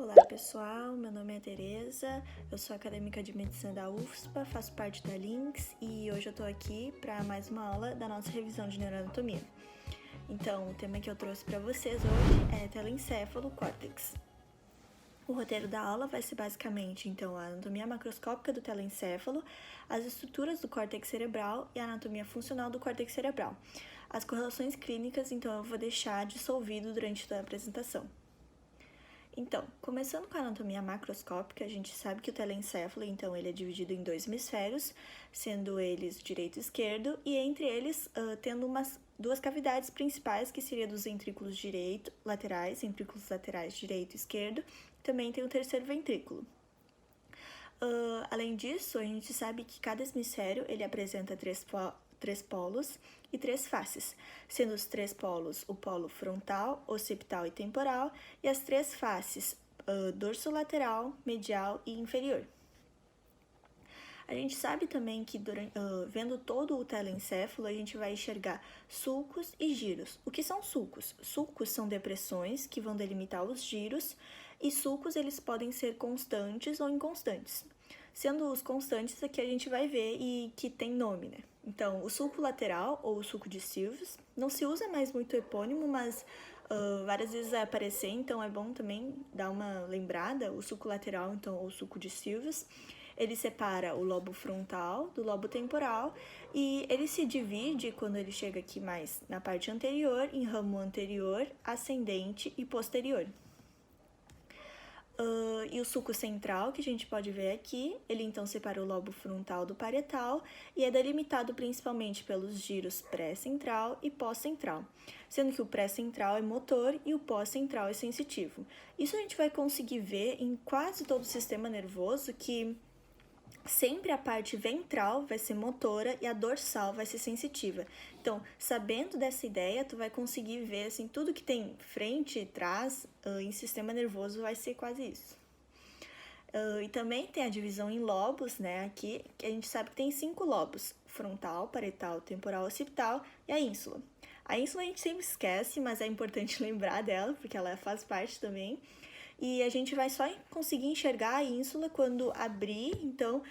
Olá pessoal, meu nome é Tereza, eu sou acadêmica de medicina da UFSPA, faço parte da LINX e hoje eu tô aqui para mais uma aula da nossa revisão de neuroanatomia. Então, o tema que eu trouxe para vocês hoje é telencéfalo córtex. O roteiro da aula vai ser basicamente, então, a anatomia macroscópica do telencéfalo, as estruturas do córtex cerebral e a anatomia funcional do córtex cerebral. As correlações clínicas, então, eu vou deixar dissolvido durante toda a apresentação. Então, começando com a anatomia macroscópica, a gente sabe que o telencéfalo, então, ele é dividido em dois hemisférios, sendo eles direito e esquerdo, e entre eles tendo duas cavidades principais, que seria dos ventrículos laterais direito e esquerdo, também tem o terceiro ventrículo. Além disso, a gente sabe que cada hemisfério ele apresenta três polos e três faces, sendo os três polos o polo frontal, occipital e temporal, e as três faces dorsolateral, medial e inferior. A gente sabe também que vendo todo o telencéfalo, a gente vai enxergar sulcos e giros. O que são sulcos? Sulcos são depressões que vão delimitar os giros, e sulcos eles podem ser constantes ou inconstantes. Sendo os constantes, aqui a gente vai ver e que tem nome, né? Então, o sulco lateral, ou o sulco de Sylvius, não se usa mais muito epônimo, mas várias vezes vai aparecer, então é bom também dar uma lembrada, o sulco lateral, então, ou o sulco de Sylvius. Ele separa o lobo frontal do lobo temporal e ele se divide, quando ele chega aqui mais na parte anterior, em ramo anterior, ascendente e posterior. E o sulco central, que a gente pode ver aqui, ele então separa o lobo frontal do parietal e é delimitado principalmente pelos giros pré-central e pós-central, sendo que o pré-central é motor e o pós-central é sensitivo. Isso a gente vai conseguir ver em quase todo o sistema nervoso, que sempre a parte ventral vai ser motora e a dorsal vai ser sensitiva. Então, sabendo dessa ideia, tu vai conseguir ver assim, tudo que tem frente e trás em sistema nervoso vai ser quase isso. E também tem a divisão em lobos, né? Aqui, que a gente sabe que tem 5 lobos: frontal, parietal, temporal, occipital e a ínsula. A ínsula a gente sempre esquece, mas é importante lembrar dela, porque ela faz parte também. E a gente vai só conseguir enxergar a ínsula quando abrir, então,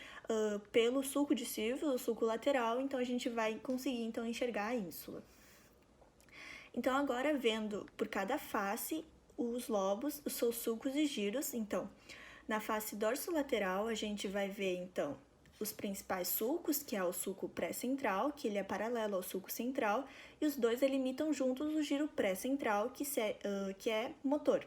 pelo sulco de Sylvius, o sulco lateral, então a gente vai conseguir, então, enxergar a ínsula. Então, agora vendo por cada face os lobos, os seus sulcos e giros, então, na face dorsolateral a gente vai ver, então, os principais sulcos, que é o sulco pré-central, que ele é paralelo ao sulco central, e os dois delimitam juntos o giro pré-central, que é motor.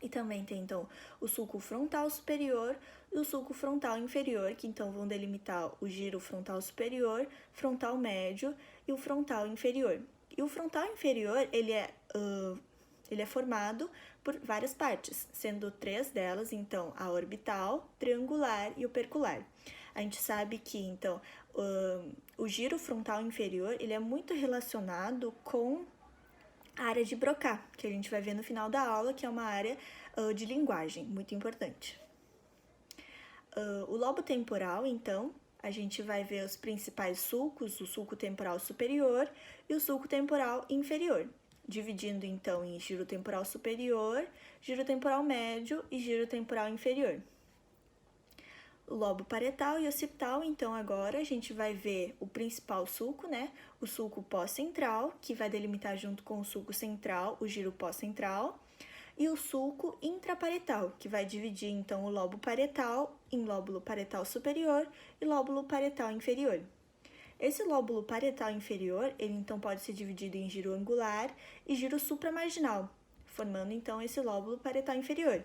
E também tem, então, o sulco frontal superior e o sulco frontal inferior, que, então, vão delimitar o giro frontal superior, frontal médio e o frontal inferior. E o frontal inferior, ele é formado por várias partes, sendo 3 delas, então, a orbital, triangular e opercular. A gente sabe que, então, o giro frontal inferior, ele é muito relacionado com a área de Broca, que a gente vai ver no final da aula, que é uma área de linguagem, muito importante. O lobo temporal, então, a gente vai ver os principais sulcos, o sulco temporal superior e o sulco temporal inferior, dividindo, então, em giro temporal superior, giro temporal médio e giro temporal inferior. O lobo parietal e occipital, então agora a gente vai ver o principal sulco, né? O sulco pós-central, que vai delimitar junto com o sulco central o giro pós-central, e o sulco intraparietal, que vai dividir então o lobo parietal em lóbulo parietal superior e lóbulo parietal inferior. Esse lóbulo parietal inferior, ele então pode ser dividido em giro angular e giro supramarginal, formando então esse lóbulo parietal inferior,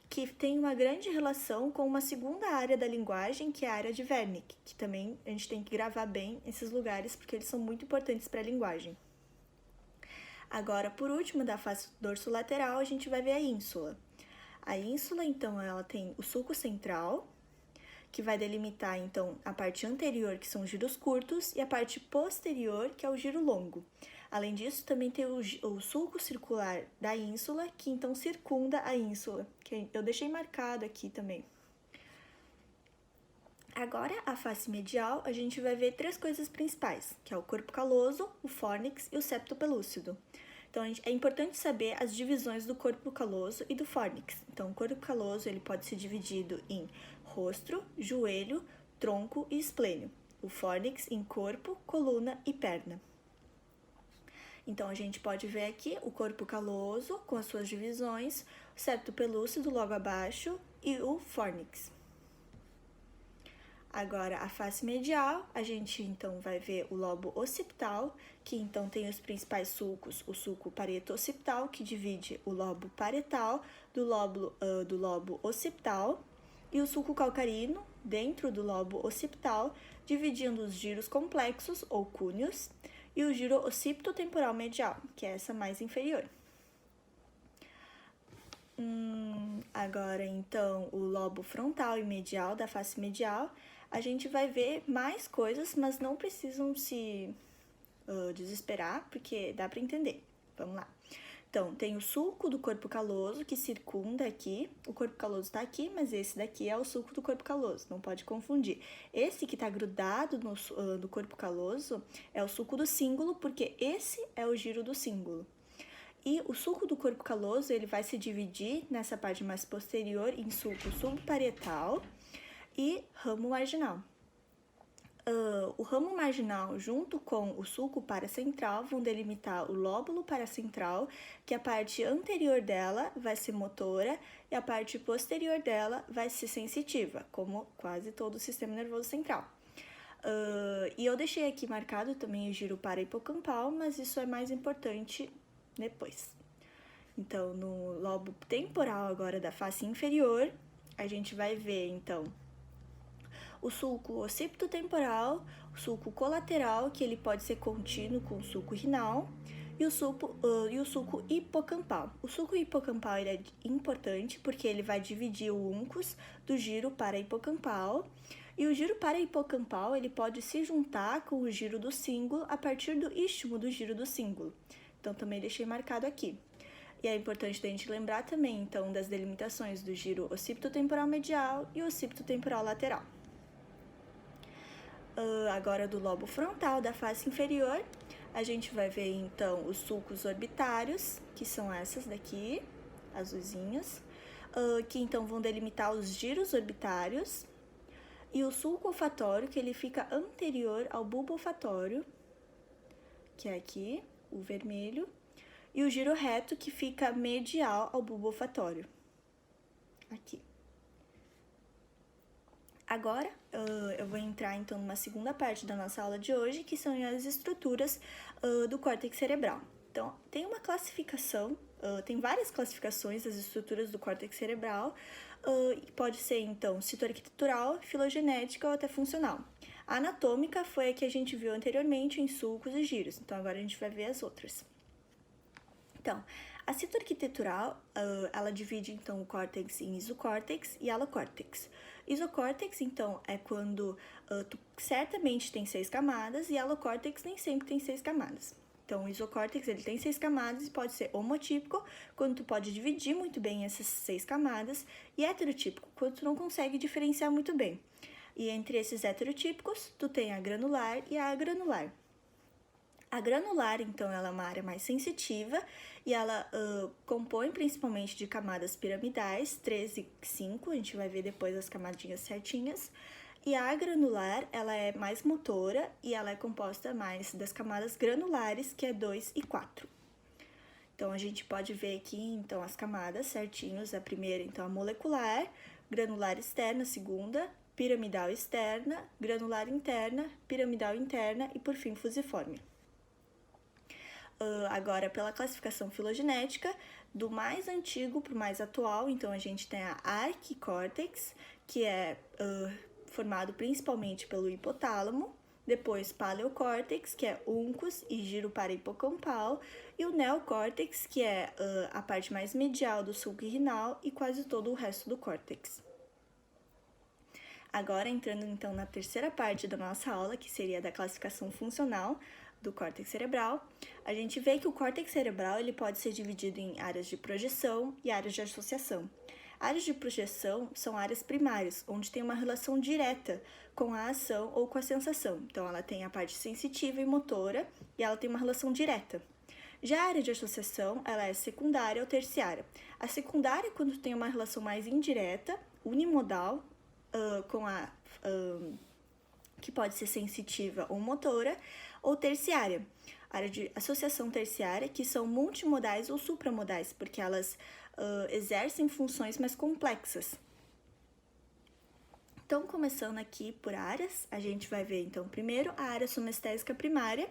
que tem uma grande relação com uma segunda área da linguagem, que é a área de Wernicke, que também a gente tem que gravar bem esses lugares, porque eles são muito importantes para a linguagem. Agora, por último, da face dorsolateral, a gente vai ver a ínsula. A ínsula, então, ela tem o sulco central, que vai delimitar, então, a parte anterior, que são os giros curtos, e a parte posterior, que é o giro longo. Além disso, também tem o sulco circular da ínsula, que então circunda a ínsula, que eu deixei marcado aqui também. Agora, a face medial, a gente vai ver 3 coisas principais, que é o corpo caloso, o fórnix e o septo pelúcido. Então, é importante saber as divisões do corpo caloso e do fórnix. Então, o corpo caloso ele pode ser dividido em rosto, joelho, tronco e esplênio. O fórnix em corpo, coluna e perna. Então, a gente pode ver aqui o corpo caloso com as suas divisões, o septo pelúcido logo abaixo e o fórnix. Agora, a face medial, a gente então vai ver o lobo occipital, que então tem os principais sulcos, o sulco parieto-occipital, que divide o lobo parietal do lobo occipital, e o sulco calcarino, dentro do lobo occipital, dividindo os giros complexos, ou cúneos, e o giro occipitotemporal medial, que é essa mais inferior. Agora, então, o lobo frontal e medial da face medial, a gente vai ver mais coisas, mas não precisam se desesperar, porque dá para entender. Vamos lá. Então, tem o sulco do corpo caloso, que circunda aqui. O corpo caloso está aqui, mas esse daqui é o sulco do corpo caloso, não pode confundir. Esse que está grudado no corpo caloso é o sulco do cíngulo, porque esse é o giro do cíngulo. E o sulco do corpo caloso, ele vai se dividir nessa parte mais posterior em sulco subparietal e ramo marginal. O ramo marginal, junto com o sulco paracentral, vão delimitar o lóbulo paracentral, que a parte anterior dela vai ser motora e a parte posterior dela vai ser sensitiva, como quase todo o sistema nervoso central. E eu deixei aqui marcado também o giro parahipocampal, mas isso é mais importante depois. Então, no lobo temporal agora da face inferior, a gente vai ver, então, o sulco occipitotemporal, o sulco colateral, que ele pode ser contínuo com o sulco rinal, e o sulco hipocampal. O sulco hipocampal ele é importante porque ele vai dividir o uncus do giro parahipocampal, e o giro parahipocampal ele pode se juntar com o giro do cíngulo a partir do istmo do giro do cíngulo. Então, também deixei marcado aqui. E é importante a gente lembrar também, então, das delimitações do giro occipitotemporal medial e occipitotemporal lateral. Agora, do lobo frontal da face inferior, a gente vai ver, então, os sulcos orbitários, que são essas daqui, azulzinhas, que, então, vão delimitar os giros orbitários, e o sulco olfatório, que ele fica anterior ao bulbo olfatório, que é aqui, o vermelho, e o giro reto, que fica medial ao bulbo olfatório, aqui. Agora, eu vou entrar, então, numa segunda parte da nossa aula de hoje, que são as estruturas do córtex cerebral. Então, tem uma classificação, tem várias classificações das estruturas do córtex cerebral, pode ser, então, citoarquitetural, filogenética ou até funcional. A anatômica foi a que a gente viu anteriormente em sulcos e giros, então agora a gente vai ver as outras. Então, a citoarquitetural, ela divide, então, o córtex em isocórtex e alocórtex. Isocórtex, então, é quando tu certamente tem 6 camadas e alocórtex nem sempre tem 6 camadas. Então, o isocórtex, ele tem 6 camadas e pode ser homotípico, quando tu pode dividir muito bem essas 6 camadas, e heterotípico, quando tu não consegue diferenciar muito bem. E entre esses heterotípicos, tu tem a granular e a agranular. A granular, então, ela é uma área mais sensitiva e ela compõe principalmente de camadas piramidais, 3 e 5, a gente vai ver depois as camadinhas certinhas. E a agranular, ela é mais motora e ela é composta mais das camadas granulares, que é 2 e 4. Então, a gente pode ver aqui, então, as camadas certinhos. A primeira, então, a molecular, granular externa, segunda, piramidal externa, granular interna, piramidal interna e, por fim, fusiforme. Agora, pela classificação filogenética, do mais antigo para o mais atual, então a gente tem a arquicórtex, que é formado principalmente pelo hipotálamo, depois paleocórtex, que é uncus e giro parahipocampal, e o neocórtex, que é a parte mais medial do sulco renal e quase todo o resto do córtex. Agora, entrando então na terceira parte da nossa aula, que seria da classificação funcional do córtex cerebral, a gente vê que o córtex cerebral ele pode ser dividido em áreas de projeção e áreas de associação. Áreas de projeção são áreas primárias, onde tem uma relação direta com a ação ou com a sensação. Então, ela tem a parte sensitiva e motora e ela tem uma relação direta. Já a área de associação, ela é secundária ou terciária. A secundária, quando tem uma relação mais indireta, unimodal, que pode ser sensitiva ou motora, ou terciária. Área de associação terciária, que são multimodais ou supramodais, porque elas exercem funções mais complexas. Então, começando aqui por áreas, a gente vai ver, então, primeiro a área somestésica primária.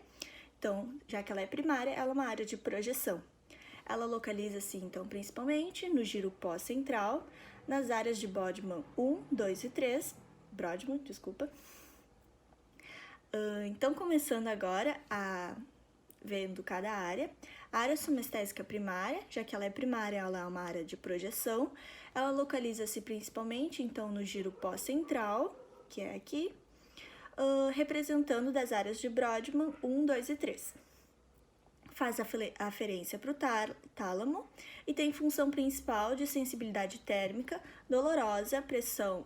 Então, já que ela é primária, ela é uma área de projeção. Ela localiza-se, então, principalmente no giro pós-central, nas áreas de Brodmann 1, 2 e 3. Brodmann, desculpa. Então, começando agora vendo cada área. A área somestésica primária, já que ela é primária, ela é uma área de projeção. Ela localiza-se principalmente, então, no giro pós-central, que é aqui, representando das áreas de Brodmann 1, 2 e 3. Faz aferência para o tálamo e tem função principal de sensibilidade térmica, dolorosa, pressão,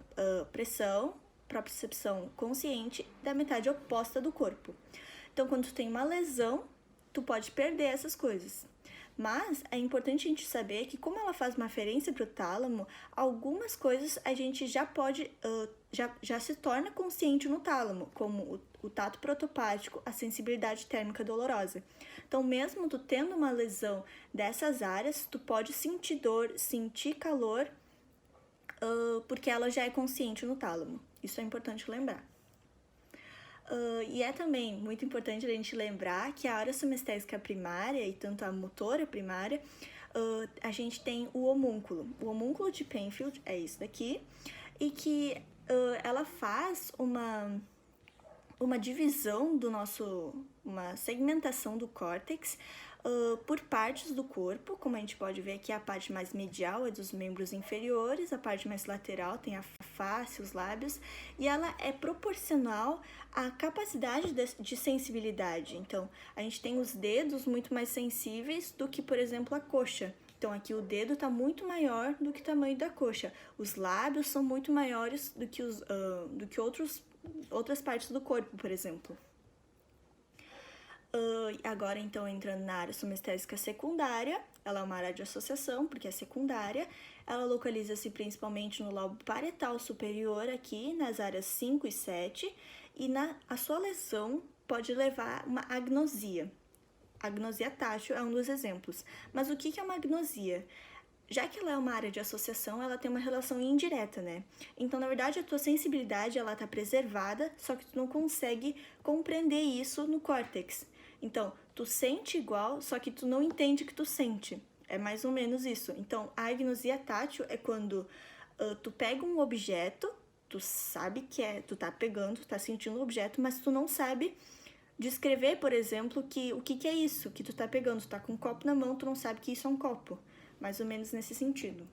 propriocepção consciente da metade oposta do corpo. Então, quando tu tem uma lesão, tu pode perder essas coisas. Mas é importante a gente saber que, como ela faz uma aferência para o tálamo, algumas coisas a gente já pode, já se torna consciente no tálamo, como o tato protopático, a sensibilidade térmica dolorosa. Então, mesmo tu tendo uma lesão dessas áreas, tu pode sentir dor, sentir calor, porque ela já é consciente no tálamo. Isso é importante lembrar. E é também muito importante a gente lembrar que a área somestésica primária e tanto a motora primária, a gente tem o homúnculo. O homúnculo de Penfield é isso daqui, e que ela faz uma divisão uma segmentação do córtex por partes do corpo. Como a gente pode ver aqui, a parte mais medial é dos membros inferiores, a parte mais lateral tem a face, os lábios, e ela é proporcional à capacidade de sensibilidade. Então, a gente tem os dedos muito mais sensíveis do que, por exemplo, a coxa. Então, aqui o dedo está muito maior do que o tamanho da coxa. Os lábios são muito maiores do que outras partes do corpo, por exemplo. Agora, então, entrando na área somestésica secundária, ela é uma área de associação, porque é secundária. Ela localiza-se principalmente no lobo parietal superior, aqui, nas áreas 5 e 7, e a sua lesão pode levar a uma agnosia. Agnosia tátil é um dos exemplos. Mas o que é uma agnosia? Já que ela é uma área de associação, ela tem uma relação indireta, né? Então, na verdade, a tua sensibilidade, ela tá preservada, só que tu não consegue compreender isso no córtex. Então, tu sente igual, só que tu não entende que tu sente. É mais ou menos isso. Então, a agnosia tátil é quando tu pega um objeto, tu sabe tu tá pegando, tu tá sentindo o objeto, mas tu não sabe descrever, por exemplo, o que é isso que tu tá pegando. Tu tá com um copo na mão, tu não sabe que isso é um copo. Mais ou menos nesse sentido.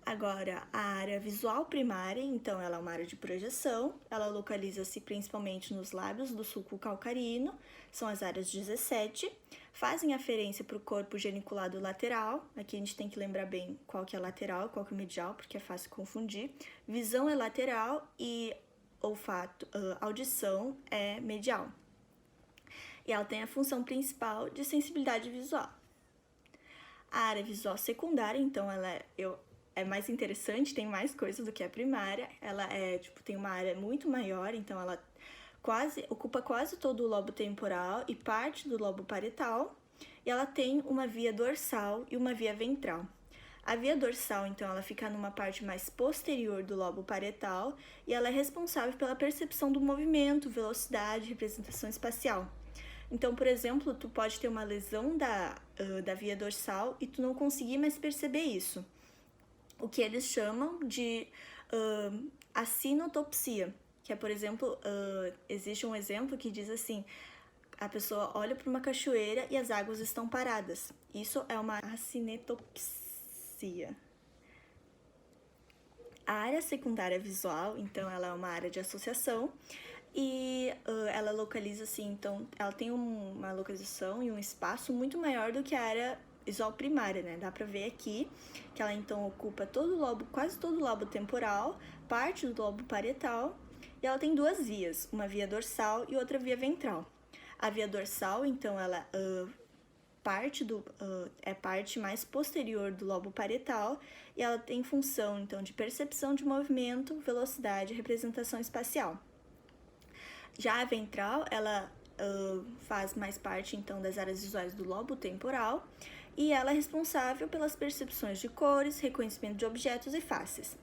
Agora, a área visual primária, então, ela é uma área de projeção, ela localiza-se principalmente nos lábios do sulco calcarino, são as áreas 17, fazem aferência para o corpo geniculado lateral, aqui a gente tem que lembrar bem qual que é lateral, qual que é medial, porque é fácil confundir, visão é lateral e audição é medial. E ela tem a função principal de sensibilidade visual. A área visual secundária, então, ela é mais interessante, tem mais coisas do que a primária. Ela tem uma área muito maior, então ela ocupa quase todo o lobo temporal e parte do lobo parietal. E ela tem uma via dorsal e uma via ventral. A via dorsal, então, ela fica numa parte mais posterior do lobo parietal e ela é responsável pela percepção do movimento, velocidade, representação espacial. Então, por exemplo, tu pode ter uma lesão da via dorsal e tu não conseguir mais perceber isso. O que eles chamam de acinotopsia, que é, por exemplo, existe um exemplo que diz assim, a pessoa olha para uma cachoeira e as águas estão paradas. Isso é uma acinetopsia. A área secundária visual, então, ela é uma área de associação e ela localiza-se, então, ela tem uma localização e um espaço muito maior do que a área visual primária, né? Dá pra ver aqui que ela, então, ocupa quase todo o lobo temporal, parte do lobo parietal, e ela tem duas vias, uma via dorsal e outra via ventral. A via dorsal, então, ela parte mais posterior do lobo parietal e ela tem função, então, de percepção de movimento, velocidade e representação espacial. Já a ventral, ela faz mais parte, então, das áreas visuais do lobo temporal e ela é responsável pelas percepções de cores, reconhecimento de objetos e faces.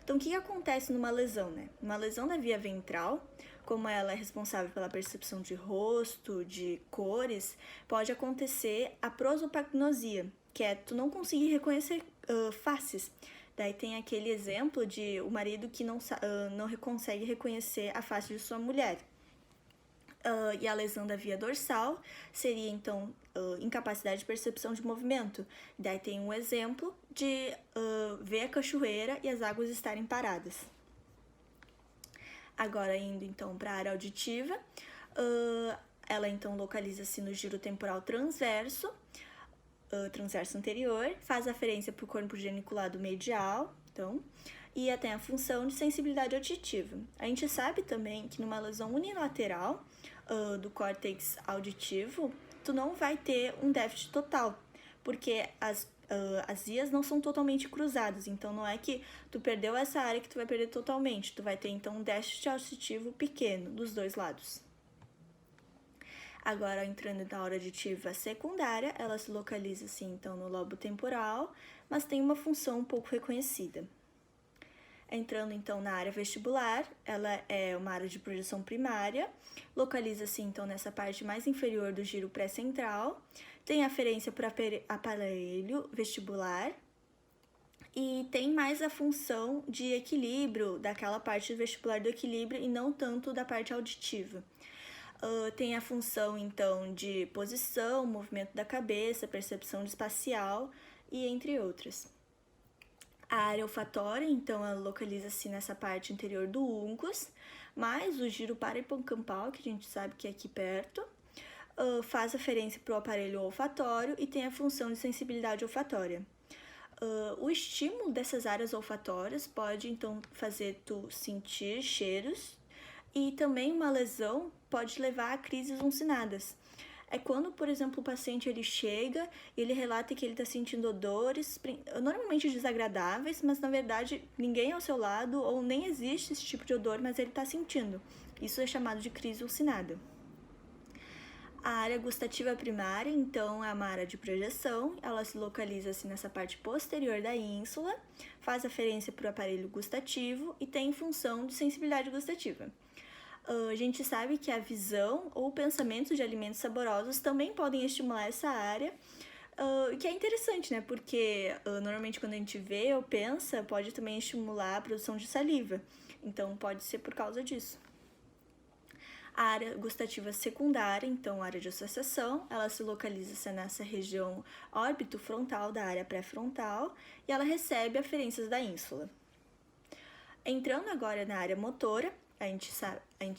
Então, o que acontece numa lesão, né? Uma lesão da via ventral, como ela é responsável pela percepção de rosto, de cores, pode acontecer a prosopagnosia, que é tu não conseguir reconhecer faces. Daí tem aquele exemplo de o marido que não consegue reconhecer a face de sua mulher. E a lesão da via dorsal seria, então, incapacidade de percepção de movimento. Daí tem um exemplo de ver a cachoeira e as águas estarem paradas. Agora, indo, então, para a área auditiva, ela, então, localiza-se no giro temporal transverso anterior, faz aferência para o corpo geniculado medial, então, e tem a função de sensibilidade auditiva. A gente sabe também que numa lesão unilateral do córtex auditivo, tu não vai ter um déficit total, porque as vias não são totalmente cruzadas, então não é que tu perdeu essa área que tu vai perder totalmente, tu vai ter então um déficit auditivo pequeno dos dois lados. Agora, entrando na hora auditiva secundária, ela se localiza, assim, então, no lobo temporal, mas tem uma função um pouco reconhecida. Entrando, então, na área vestibular, ela é uma área de projeção primária, localiza-se, então, nessa parte mais inferior do giro pré-central, tem aferência para aparelho vestibular e tem mais a função de equilíbrio, daquela parte vestibular do equilíbrio e não tanto da parte auditiva. Tem a função, então, de posição, movimento da cabeça, percepção espacial e entre outras. A área olfatória, então, ela localiza-se nessa parte interior do úncus, mas o giro parahipocampal, que a gente sabe que é aqui perto, faz referência para o aparelho olfatório e tem a função de sensibilidade olfatória. O estímulo dessas áreas olfatórias pode, então, fazer tu sentir cheiros e também uma lesão pode levar a crises uncinadas. É quando, por exemplo, o paciente ele chega e ele relata que ele está sentindo odores, normalmente desagradáveis, mas na verdade ninguém ao seu lado ou nem existe esse tipo de odor, mas ele está sentindo. Isso é chamado de crise ulcinada. A área gustativa primária, então, é uma área de projeção, ela se localiza-se nessa parte posterior da ínsula, faz referência para o aparelho gustativo e tem função de sensibilidade gustativa. A gente sabe que a visão ou o pensamento de alimentos saborosos também podem estimular essa área, que é interessante, né? Porque normalmente quando a gente vê ou pensa, pode também estimular a produção de saliva. Então, pode ser por causa disso. A área gustativa secundária, então a área de associação, ela se localiza nessa região órbito-frontal da área pré-frontal e ela recebe aferências da ínsula. Entrando agora na área motora, a gente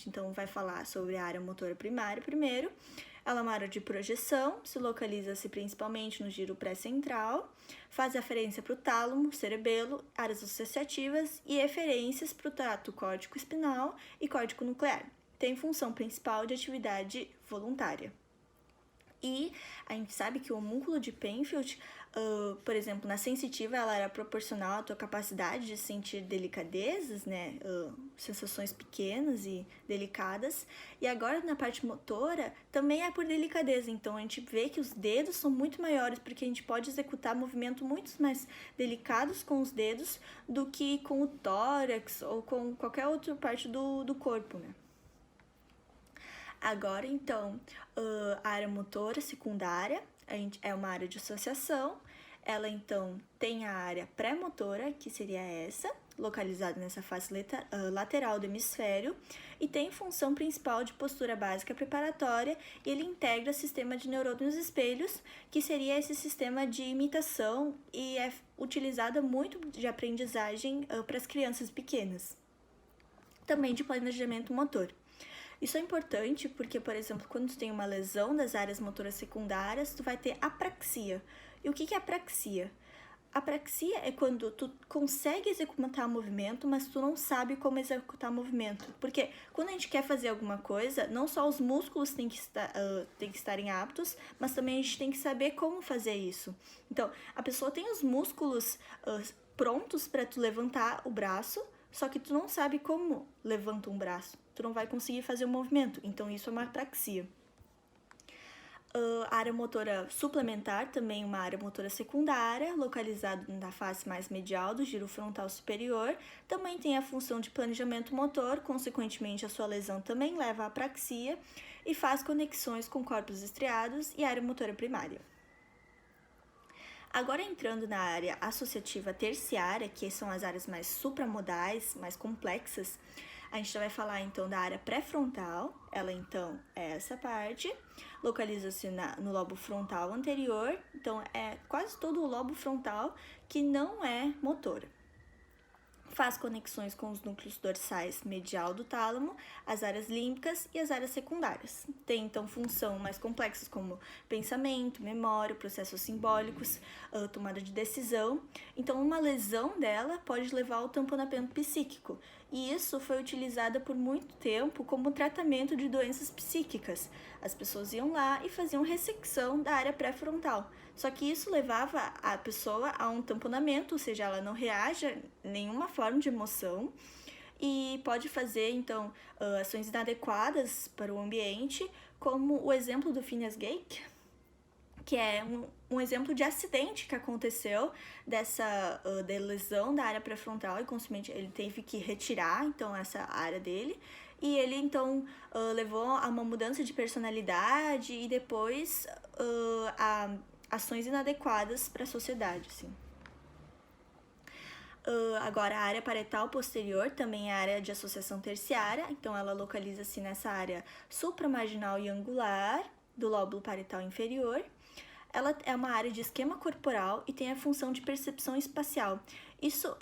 então vai falar sobre a área motora primária primeiro. Ela é uma área de projeção, se localiza-se principalmente no giro pré-central, faz referência para o tálamo, cerebelo, áreas associativas e referências para o trato córtico-espinal e córtico-nuclear. Tem função principal de atividade voluntária. E a gente sabe que o homúnculo de Penfield, por exemplo, na sensitiva, ela era proporcional à tua capacidade de sentir delicadezas, né? Sensações pequenas e delicadas. E agora, na parte motora, também é por delicadeza. Então, a gente vê que os dedos são muito maiores, porque a gente pode executar movimentos muito mais delicados com os dedos do que com o tórax ou com qualquer outra parte do corpo, né? Agora, então, a área motora secundária é uma área de associação. Ela, então, tem a área pré-motora, que seria essa, localizada nessa face lateral do hemisfério, e tem função principal de postura básica preparatória, e ele integra o sistema de neurônios espelhos, que seria esse sistema de imitação e é utilizada muito de aprendizagem para as crianças pequenas. Também de planejamento motor. Isso é importante porque, por exemplo, quando tu tem uma lesão das áreas motoras secundárias, tu vai ter apraxia. E o que é apraxia? Apraxia é quando tu consegue executar o movimento, mas tu não sabe como executar o movimento. Porque quando a gente quer fazer alguma coisa, não só os músculos têm que estarem aptos, mas também a gente tem que saber como fazer isso. Então, a pessoa tem os músculos prontos para tu levantar o braço, só que tu não sabe como levanta um braço. Tu não vai conseguir fazer o movimento. Então, isso é uma apraxia. A área motora suplementar, também uma área motora secundária, localizada na face mais medial do giro frontal superior, também tem a função de planejamento motor, consequentemente a sua lesão também leva à apraxia e faz conexões com corpos estriados e área motora primária. Agora entrando na área associativa terciária, que são as áreas mais supramodais, mais complexas, a gente já vai falar então da área pré-frontal. Ela então é essa parte, localiza-se no lobo frontal anterior, então é quase todo o lobo frontal que não é motora. Faz conexões com os núcleos dorsais medial do tálamo, as áreas límbicas e as áreas secundárias. Tem então função mais complexas como pensamento, memória, processos simbólicos, tomada de decisão. Então uma lesão dela pode levar ao tamponamento psíquico, e isso foi utilizado por muito tempo como tratamento de doenças psíquicas. As pessoas iam lá e faziam ressecção da área pré-frontal. Só que isso levava a pessoa a um tamponamento, ou seja, ela não reage a nenhuma forma de emoção e pode fazer, então, ações inadequadas para o ambiente, como o exemplo do Phineas Gage, que é um exemplo de acidente que aconteceu dessa de lesão da área pré-frontal e, consequentemente, ele teve que retirar, então, essa área dele. E ele, então, levou a uma mudança de personalidade e depois a ações inadequadas para a sociedade, assim. Agora, a área parietal posterior também é a área de associação terciária, então ela localiza-se nessa área supramarginal e angular do lóbulo parietal inferior. Ela é uma área de esquema corporal e tem a função de percepção espacial. Isso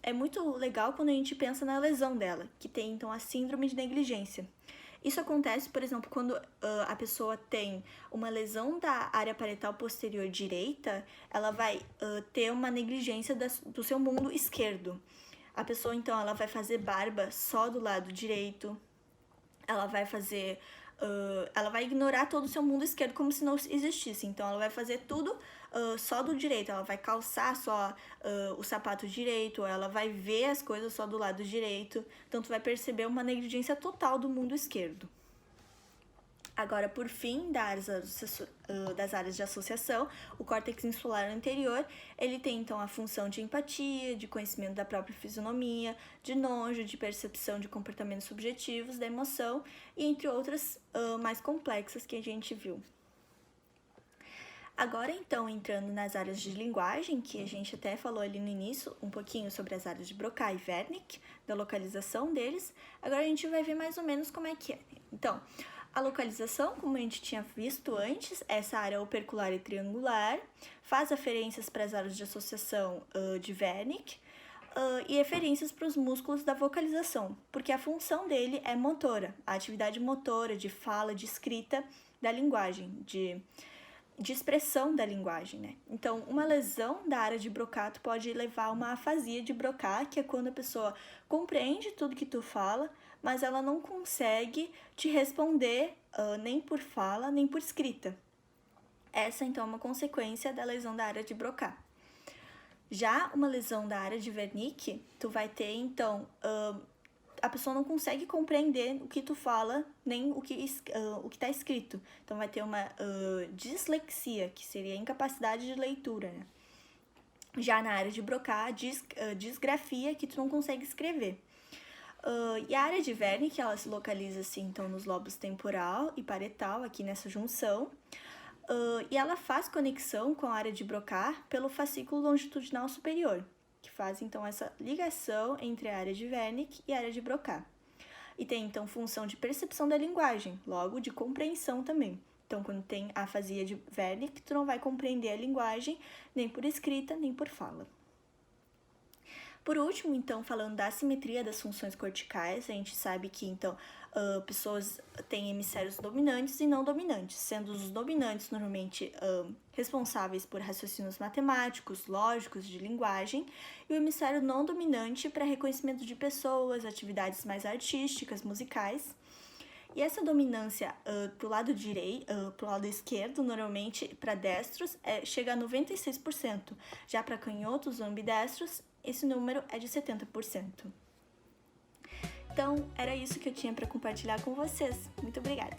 é muito legal quando a gente pensa na lesão dela, que tem então a síndrome de negligência. Isso acontece, por exemplo, quando a pessoa tem uma lesão da área parietal posterior direita, ela vai ter uma negligência do seu mundo esquerdo. A pessoa, então, ela vai fazer barba só do lado direito, ela vai fazer... ela vai ignorar todo o seu mundo esquerdo como se não existisse. Então, ela vai fazer tudo só do direito. Ela vai calçar só o sapato direito, ela vai ver as coisas só do lado direito. Então, tu vai perceber uma negligência total do mundo esquerdo. Agora, por fim, das áreas de associação, o córtex insular anterior, ele tem, então, a função de empatia, de conhecimento da própria fisionomia, de nojo, de percepção de comportamentos subjetivos, da emoção, e entre outras mais complexas que a gente viu. Agora, então, entrando nas áreas de linguagem, que a gente até falou ali no início, um pouquinho sobre as áreas de Broca e Wernicke, da localização deles, agora a gente vai ver mais ou menos como é que é. Então, a localização, como a gente tinha visto antes, essa área opercular e triangular, faz referências para as áreas de associação de Wernicke e referências para os músculos da vocalização, porque a função dele é motora, a atividade motora de fala, de escrita da linguagem, de expressão da linguagem, né? Então, uma lesão da área de Broca pode levar a uma afasia de Broca, que é quando a pessoa compreende tudo que tu fala, mas ela não consegue te responder nem por fala, nem por escrita. Essa, então, é uma consequência da lesão da área de Broca. Já uma lesão da área de Wernicke, tu vai ter, então, a pessoa não consegue compreender o que tu fala, nem o que está escrito. Então, vai ter uma dislexia, que seria a incapacidade de leitura, né? Já na área de Broca, disgrafia, que tu não consegue escrever. E a área de Wernicke, ela se localiza, assim, então, nos lobos temporal e parietal, aqui nessa junção. E ela faz conexão com a área de Broca pelo fascículo longitudinal superior, que faz, então, essa ligação entre a área de Wernicke e a área de Broca. E tem, então, função de percepção da linguagem, logo de compreensão também. Então, quando tem a afasia de Wernicke, tu não vai compreender a linguagem nem por escrita, nem por fala. Por último, então, falando da assimetria das funções corticais, a gente sabe que, então, pessoas têm hemisférios dominantes e não dominantes, sendo os dominantes normalmente responsáveis por raciocínios matemáticos, lógicos, de linguagem, e o hemisfério não dominante para reconhecimento de pessoas, atividades mais artísticas, musicais. E essa dominância pro lado pro lado esquerdo, normalmente para destros, chega a 96%. Já para canhotos ou ambidestros, esse número é de 70%. Então, era isso que eu tinha para compartilhar com vocês. Muito obrigada!